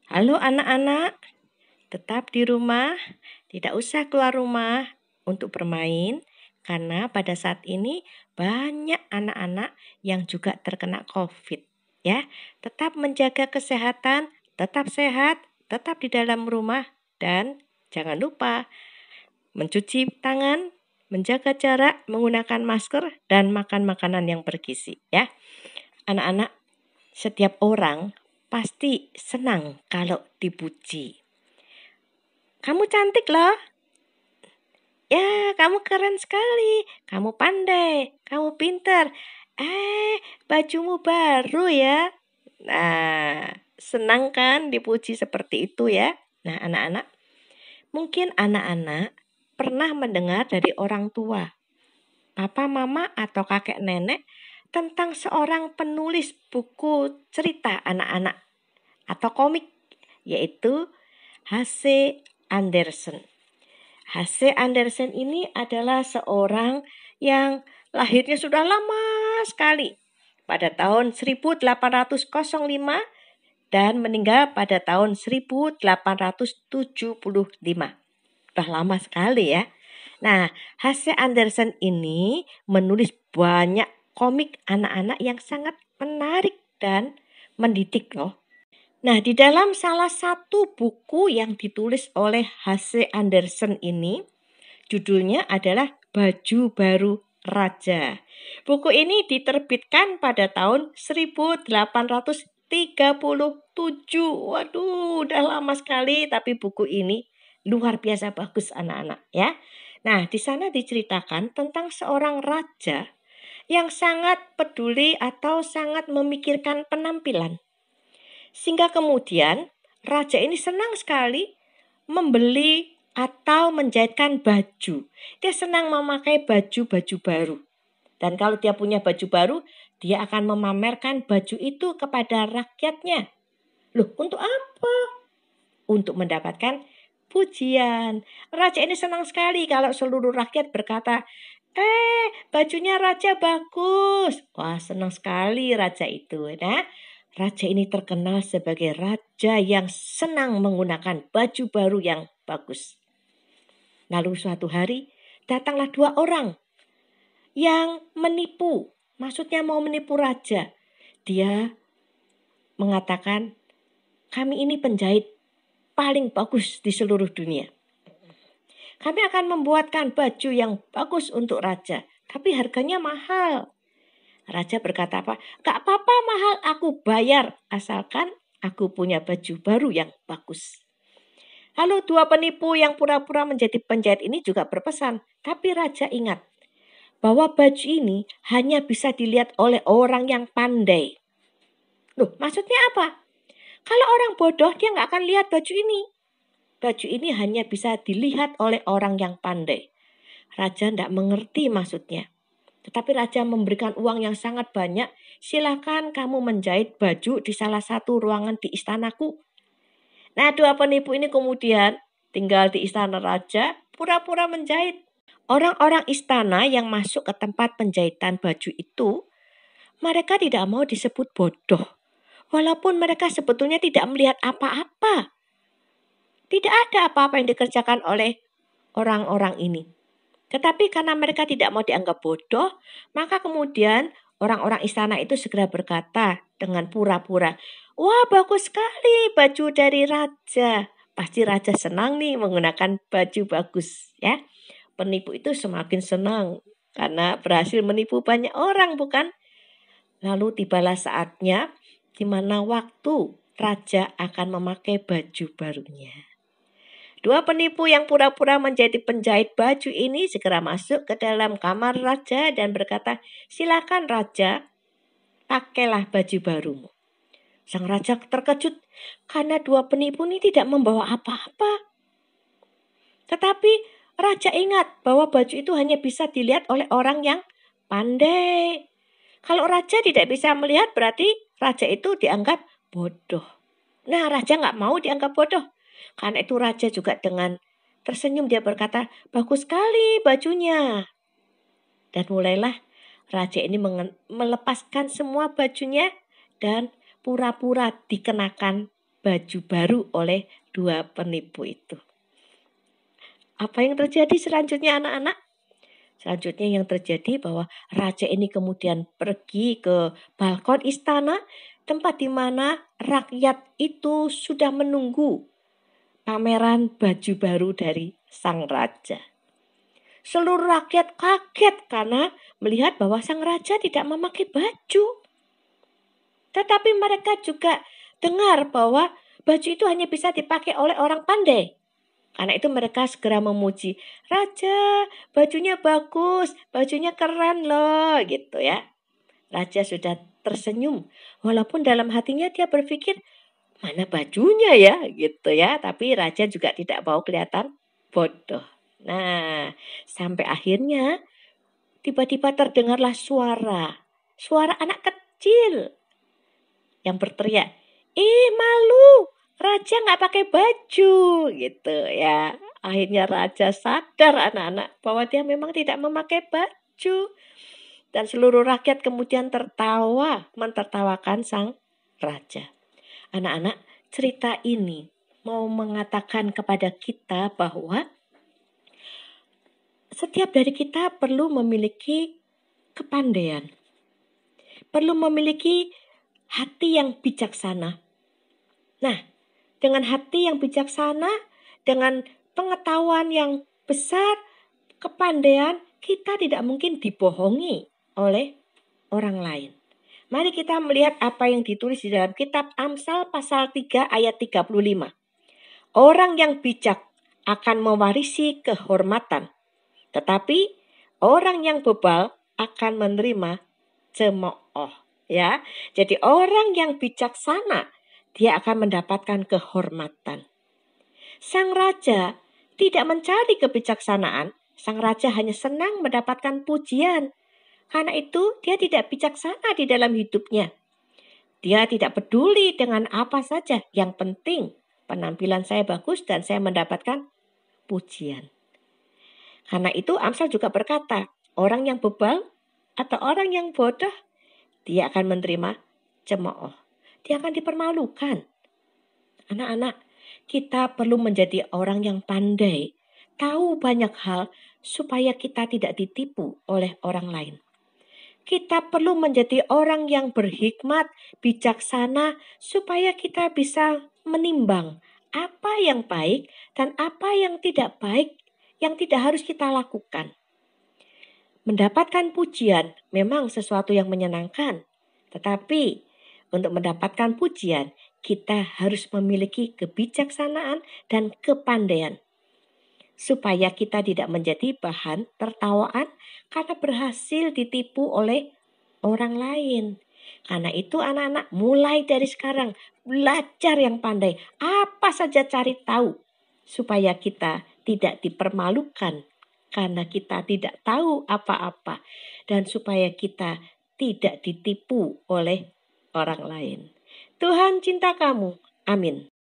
Halo anak-anak, tetap di rumah, tidak usah keluar rumah untuk bermain, karena pada saat ini banyak anak-anak yang juga terkena COVID. Ya, tetap menjaga kesehatan, tetap sehat, tetap di dalam rumah, dan jangan lupa mencuci tangan, menjaga jarak, menggunakan masker, dan makan makanan yang bergizi. Ya, anak-anak, setiap orang pasti senang kalau dipuji. Kamu cantik loh. Ya, kamu keren sekali. Kamu pandai. Kamu pintar. Bajumu baru ya. Nah, senang kan dipuji seperti itu ya. Nah, anak-anak, mungkin anak-anak pernah mendengar dari orang tua, papa, mama, atau kakek nenek tentang seorang penulis buku cerita anak-anak atau komik, yaitu H.C. Andersen. H.C. Andersen ini adalah seorang yang lahirnya sudah lama sekali, pada tahun 1805 dan meninggal pada tahun 1875. Sudah lama sekali ya. Nah, H.C. Andersen ini menulis banyak komik anak-anak yang sangat menarik dan mendidik loh. Nah, di dalam salah satu buku yang ditulis oleh H.C. Andersen ini, judulnya adalah Baju Baru Raja. Buku ini diterbitkan pada tahun 1837. Waduh, udah lama sekali, tapi buku ini luar biasa bagus anak-anak ya. Nah, di sana diceritakan tentang seorang raja yang sangat peduli atau sangat memikirkan penampilan. Sehingga kemudian raja ini senang sekali membeli atau menjahitkan baju. Dia senang memakai baju-baju baru. Dan kalau dia punya baju baru, dia akan memamerkan baju itu kepada rakyatnya. Loh, untuk apa? Untuk mendapatkan pujian. Raja ini senang sekali kalau seluruh rakyat berkata, bajunya raja bagus. Wah, senang sekali raja itu. Nah, raja ini terkenal sebagai raja yang senang menggunakan baju baru yang bagus. Lalu suatu hari datanglah dua orang yang menipu. Maksudnya mau menipu raja. Dia mengatakan, kami ini penjahit paling bagus di seluruh dunia. Kami akan membuatkan baju yang bagus untuk raja, tapi harganya mahal. Raja berkata apa? Gak apa-apa mahal, aku bayar asalkan aku punya baju baru yang bagus. Lalu dua penipu yang pura-pura menjadi penjahit ini juga berpesan. Tapi raja ingat bahwa baju ini hanya bisa dilihat oleh orang yang pandai. Loh, maksudnya apa? Kalau orang bodoh dia gak akan lihat baju ini. Baju ini hanya bisa dilihat oleh orang yang pandai. Raja tidak mengerti maksudnya. Tetapi raja memberikan uang yang sangat banyak. Silakan kamu menjahit baju di salah satu ruangan di istanaku. Nah, dua penipu ini kemudian tinggal di istana raja, pura-pura menjahit. Orang-orang istana yang masuk ke tempat penjahitan baju itu, mereka tidak mau disebut bodoh. Walaupun mereka sebetulnya tidak melihat apa-apa. Tidak ada apa-apa yang dikerjakan oleh orang-orang ini. Tetapi karena mereka tidak mau dianggap bodoh, maka kemudian orang-orang istana itu segera berkata dengan pura-pura, wah bagus sekali baju dari raja. Pasti raja senang nih menggunakan baju bagus ya. Penipu itu semakin senang karena berhasil menipu banyak orang bukan? Lalu tibalah saatnya di mana waktu raja akan memakai baju barunya. Dua penipu yang pura-pura menjadi penjahit baju ini segera masuk ke dalam kamar raja dan berkata, silakan raja, pakailah baju barumu. Sang raja terkejut karena dua penipu ini tidak membawa apa-apa. Tetapi raja ingat bahwa baju itu hanya bisa dilihat oleh orang yang pandai. Kalau raja tidak bisa melihat berarti raja itu dianggap bodoh. Nah, raja nggak mau dianggap bodoh. Karena itu raja juga dengan tersenyum dia berkata, bagus sekali bajunya. Dan mulailah raja ini melepaskan semua bajunya dan pura-pura dikenakan baju baru oleh dua penipu itu. Apa yang terjadi selanjutnya anak-anak? Selanjutnya yang terjadi bahwa raja ini kemudian pergi ke balkon istana, tempat di mana rakyat itu sudah menunggu pameran baju baru dari sang raja. Seluruh rakyat kaget karena melihat bahwa sang raja tidak memakai baju. Tetapi mereka juga dengar bahwa baju itu hanya bisa dipakai oleh orang pandai. Karena itu mereka segera memuji, "Raja, bajunya bagus, bajunya keren loh," gitu ya. Raja sudah tersenyum, walaupun dalam hatinya dia berpikir, "Mana bajunya ya?" gitu ya. Tapi raja juga tidak mau kelihatan bodoh. Nah, sampai akhirnya tiba-tiba terdengarlah suara anak kecil yang berteriak, "Ih, malu, raja nggak pakai baju," gitu ya. Akhirnya raja sadar anak-anak bahwa dia memang tidak memakai baju. Dan seluruh rakyat kemudian tertawa, mentertawakan sang raja. Anak-anak, cerita ini mau mengatakan kepada kita bahwa setiap dari kita perlu memiliki kepandaian. Perlu memiliki hati yang bijaksana. Nah, dengan hati yang bijaksana, dengan pengetahuan yang besar, kepandaian, kita tidak mungkin dibohongi oleh orang lain. Mari kita melihat apa yang ditulis di dalam kitab Amsal pasal 3 ayat 35. Orang yang bijak akan mewarisi kehormatan, tetapi orang yang bebal akan menerima cemooh. Ya, jadi orang yang bijaksana dia akan mendapatkan kehormatan. Sang raja tidak mencari kebijaksanaan, sang raja hanya senang mendapatkan pujian. Karena itu dia tidak bijaksana di dalam hidupnya. Dia tidak peduli dengan apa saja. Yang penting penampilan saya bagus dan saya mendapatkan pujian. Karena itu Amsal juga berkata, orang yang bebal atau orang yang bodoh, dia akan menerima cemooh. Dia akan dipermalukan. Anak-anak, kita perlu menjadi orang yang pandai, tahu banyak hal supaya kita tidak ditipu oleh orang lain. Kita perlu menjadi orang yang berhikmat, bijaksana, supaya kita bisa menimbang apa yang baik dan apa yang tidak baik, yang tidak harus kita lakukan. Mendapatkan pujian memang sesuatu yang menyenangkan, tetapi untuk mendapatkan pujian, kita harus memiliki kebijaksanaan dan kepandaian. Supaya kita tidak menjadi bahan tertawaan karena berhasil ditipu oleh orang lain. Karena itu anak-anak mulai dari sekarang belajar yang pandai. Apa saja cari tahu supaya kita tidak dipermalukan karena kita tidak tahu apa-apa. Dan supaya kita tidak ditipu oleh orang lain. Tuhan cinta kamu. Amin.